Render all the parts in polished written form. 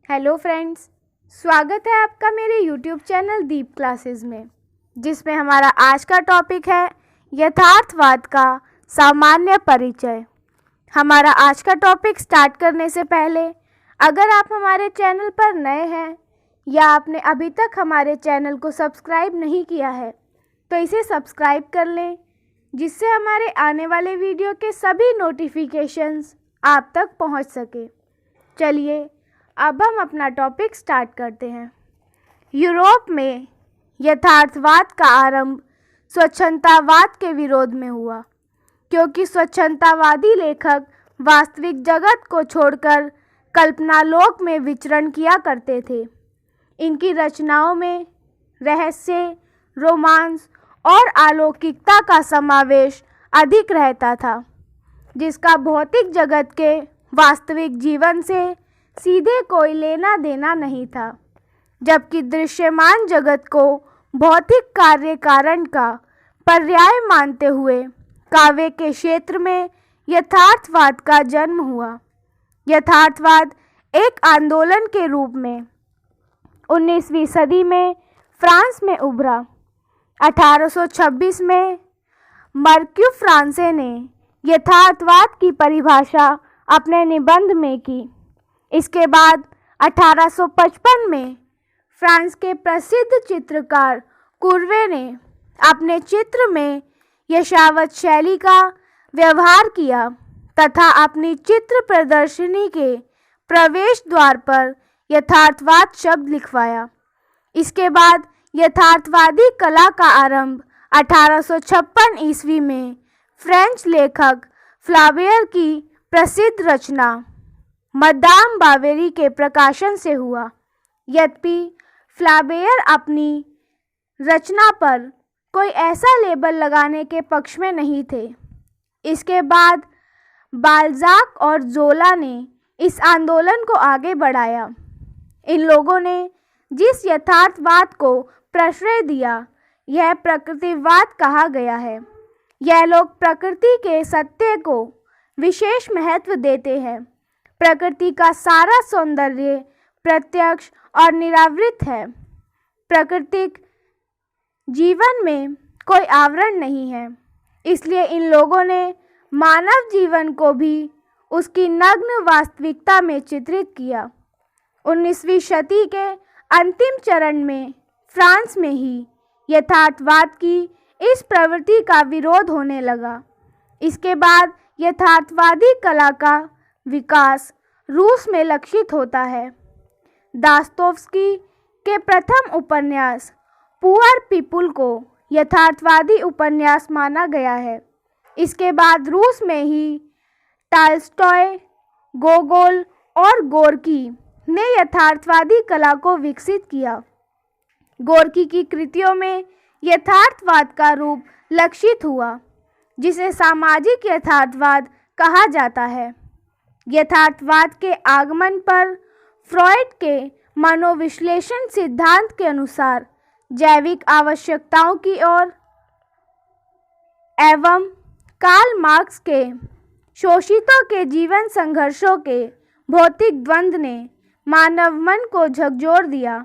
Hello friends, स्वागत है आपका मेरे यूट्यूब चैनल दीप क्लासेस में, जिसमें हमारा आज का टॉपिक है यथार्थवाद का सामान्य परिचय। हमारा आज का टॉपिक स्टार्ट करने से पहले अगर आप हमारे चैनल पर नए हैं या आपने अभी तक हमारे चैनल को सब्सक्राइब नहीं किया है तो इसे सब्सक्राइब कर लें, जिससे हमारे आने वाले वीडियो के सभी नोटिफिकेशंस आप तक पहुंच सके। चलिए अब हम अपना टॉपिक स्टार्ट करते हैं। यूरोप में यथार्थवाद का आरंभ स्वच्छंदतावाद के विरोध में हुआ, क्योंकि स्वच्छंदतावादी लेखक वास्तविक जगत को छोड़कर कल्पनालोक में विचरण किया करते थे। इनकी रचनाओं में रहस्य, रोमांस और अलौकिकता का समावेश अधिक रहता था, जिसका भौतिक जगत के वास्तविक जीवन से सीधे कोई लेना देना नहीं था, जबकि दृश्यमान जगत को भौतिक कार्य कारण का पर्याय मानते हुए काव्य के क्षेत्र में यथार्थवाद का जन्म हुआ। यथार्थवाद एक आंदोलन के रूप में 19वीं सदी में फ्रांस में उभरा। 1826 में मर्क्यू फ्रांसे ने यथार्थवाद की परिभाषा अपने निबंध में की। इसके बाद 1855 में फ्रांस के प्रसिद्ध चित्रकार कुर्वे ने अपने चित्र में यशावत शैली का व्यवहार किया तथा अपनी चित्र प्रदर्शनी के प्रवेश द्वार पर यथार्थवाद शब्द लिखवाया। इसके बाद यथार्थवादी कला का आरंभ 1856 ईस्वी में फ्रेंच लेखक फ्लाबेयर की प्रसिद्ध रचना मदाम बावेरी के प्रकाशन से हुआ। यद्यपि फ्लाबेयर अपनी रचना पर कोई ऐसा लेबल लगाने के पक्ष में नहीं थे। इसके बाद बाल्जाक और जोला ने इस आंदोलन को आगे बढ़ाया। इन लोगों ने जिस यथार्थवाद को प्रश्रय दिया, यह प्रकृतिवाद कहा गया है। यह लोग प्रकृति के सत्य को विशेष महत्व देते हैं। प्रकृति का सारा सौंदर्य प्रत्यक्ष और निरावृत है। प्राकृतिक जीवन में कोई आवरण नहीं है, इसलिए इन लोगों ने मानव जीवन को भी उसकी नग्न वास्तविकता में चित्रित किया। 19वीं शती के अंतिम चरण में फ्रांस में ही यथार्थवाद की इस प्रवृत्ति का विरोध होने लगा। इसके बाद यथार्थवादी कला का विकास रूस में लक्षित होता है। दास्तोव्स्की के प्रथम उपन्यास पुअर पीपुल को यथार्थवादी उपन्यास माना गया है। इसके बाद रूस में ही टॉल्स्टॉय, गोगोल और गोर्की ने यथार्थवादी कला को विकसित किया। गोर्की की कृतियों में यथार्थवाद का रूप लक्षित हुआ, जिसे सामाजिक यथार्थवाद कहा जाता है। यथार्थवाद के आगमन पर फ्रॉइड के मनोविश्लेषण सिद्धांत के अनुसार जैविक आवश्यकताओं की ओर एवं कार्ल मार्क्स के शोषितों के जीवन संघर्षों के भौतिक द्वंद्व ने मानव मन को झकझोर दिया,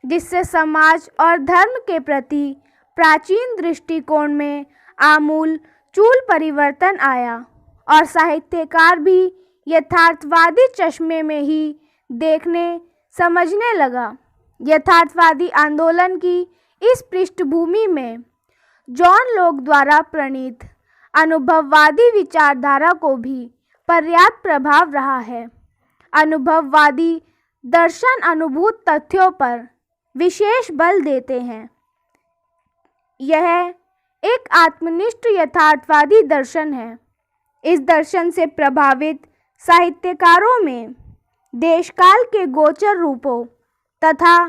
जिससे समाज और धर्म के प्रति प्राचीन दृष्टिकोण में आमूल चूल परिवर्तन आया और साहित्यकार भी यथार्थवादी चश्मे में ही देखने समझने लगा। यथार्थवादी आंदोलन की इस पृष्ठभूमि में जॉन लोक द्वारा प्रणीत अनुभववादी विचारधारा को भी पर्याप्त प्रभाव रहा है। अनुभववादी दर्शन अनुभूत तथ्यों पर विशेष बल देते हैं। यह एक आत्मनिष्ठ यथार्थवादी दर्शन है। इस दर्शन से प्रभावित साहित्यकारों में देशकाल के गोचर रूपों तथा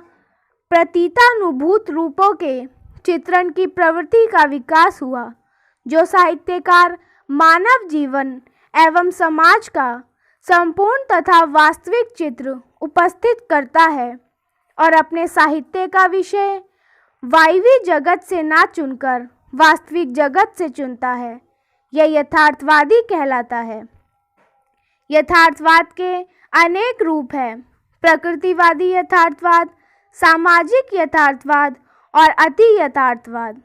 प्रतीतानुभूत रूपों के चित्रण की प्रवृत्ति का विकास हुआ, जो साहित्यकार मानव जीवन एवं समाज का संपूर्ण तथा वास्तविक चित्र उपस्थित करता है और अपने साहित्य का विषय वायवी जगत से ना चुनकर वास्तविक जगत से चुनता है। यह यथार्थवादी कहलाता है। यथार्थवाद के अनेक रूप हैं, प्रकृतिवादी यथार्थवाद, सामाजिक यथार्थवाद और अति यथार्थवाद।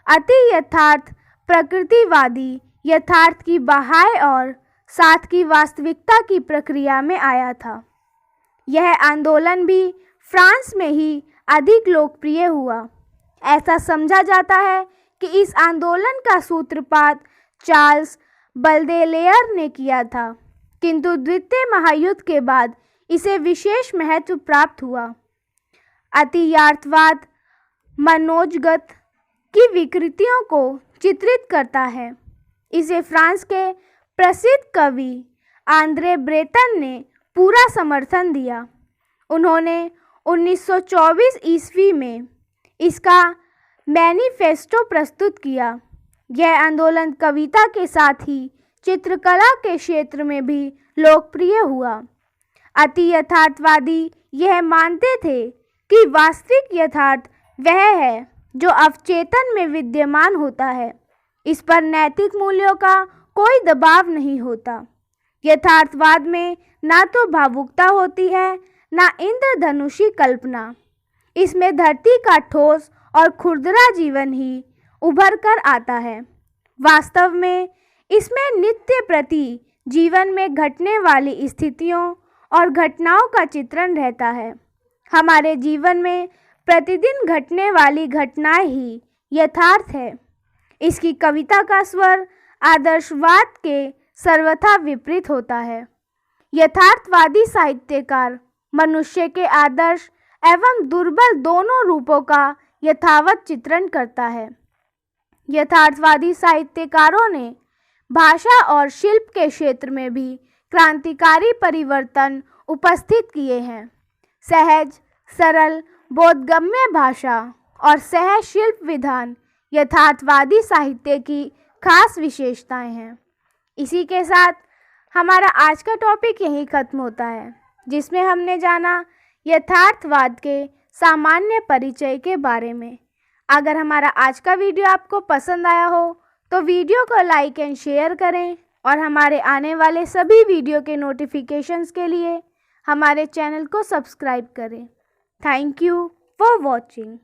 अति यथार्थ प्रकृतिवादी यथार्थ की बाह्य और साथ की वास्तविकता की प्रक्रिया में आया था। यह आंदोलन भी फ्रांस में ही अधिक लोकप्रिय हुआ। ऐसा समझा जाता है कि इस आंदोलन का सूत्रपात चार्ल्स बल्देलेयर ने किया था, किंतु द्वितीय महायुद्ध के बाद इसे विशेष महत्व प्राप्त हुआ। अतियथार्थवाद मनोजगत की विकृतियों को चित्रित करता है। इसे फ्रांस के प्रसिद्ध कवि आंद्रे ब्रेतन ने पूरा समर्थन दिया। उन्होंने 1924 ईस्वी में इसका मैनिफेस्टो प्रस्तुत किया। यह आंदोलन कविता के साथ ही चित्रकला के क्षेत्र में भी लोकप्रिय हुआ। अति यथार्थवादी यह मानते थे कि वास्तविक यथार्थ वह है जो अवचेतन में विद्यमान होता है। इस पर नैतिक मूल्यों का कोई दबाव नहीं होता। यथार्थवाद में ना तो भावुकता होती है, ना इंद्रधनुषी कल्पना। इसमें धरती का ठोस और खुरदरा जीवन ही उभर कर आता है। वास्तव में इसमें नित्य प्रति जीवन में घटने वाली स्थितियों और घटनाओं का चित्रण रहता है। हमारे जीवन में प्रतिदिन घटने वाली घटनाएं ही यथार्थ है। इसकी कविता का स्वर आदर्शवाद के सर्वथा विपरीत होता है। यथार्थवादी साहित्यकार मनुष्य के आदर्श एवं दुर्बल दोनों रूपों का यथावत चित्रण करता है। यथार्थवादी साहित्यकारों ने भाषा और शिल्प के क्षेत्र में भी क्रांतिकारी परिवर्तन उपस्थित किए हैं। सहज, सरल, बोधगम्य भाषा और सहज शिल्प विधान यथार्थवादी साहित्य की खास विशेषताएं हैं। इसी के साथ हमारा आज का टॉपिक यहीं खत्म होता है, जिसमें हमने जाना यथार्थवाद के सामान्य परिचय के बारे में। अगर हमारा आज का वीडियो आपको पसंद आया हो तो वीडियो को लाइक एंड शेयर करें और हमारे आने वाले सभी वीडियो के नोटिफिकेशंस के लिए हमारे चैनल को सब्सक्राइब करें। Thank you for watching.